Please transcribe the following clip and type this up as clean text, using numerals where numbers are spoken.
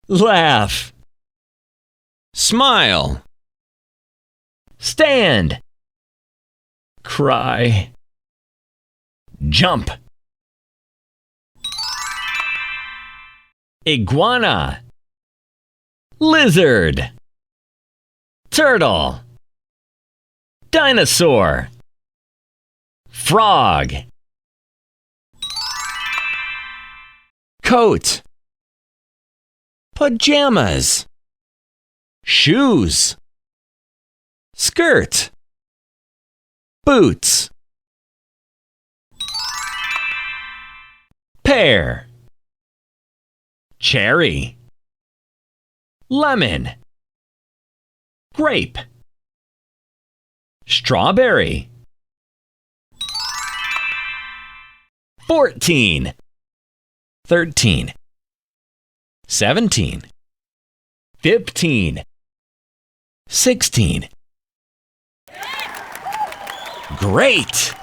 Laugh. Smile. Stand. Cry. Jump. Iguana. Lizard. Turtle. Dinosaur. Frog. Coat. Pajamas. Shoes. Skirt. Boots. Pear. Cherry. Lemon. Grape. Strawberry. 14. 13. 17. 15. 16. Great!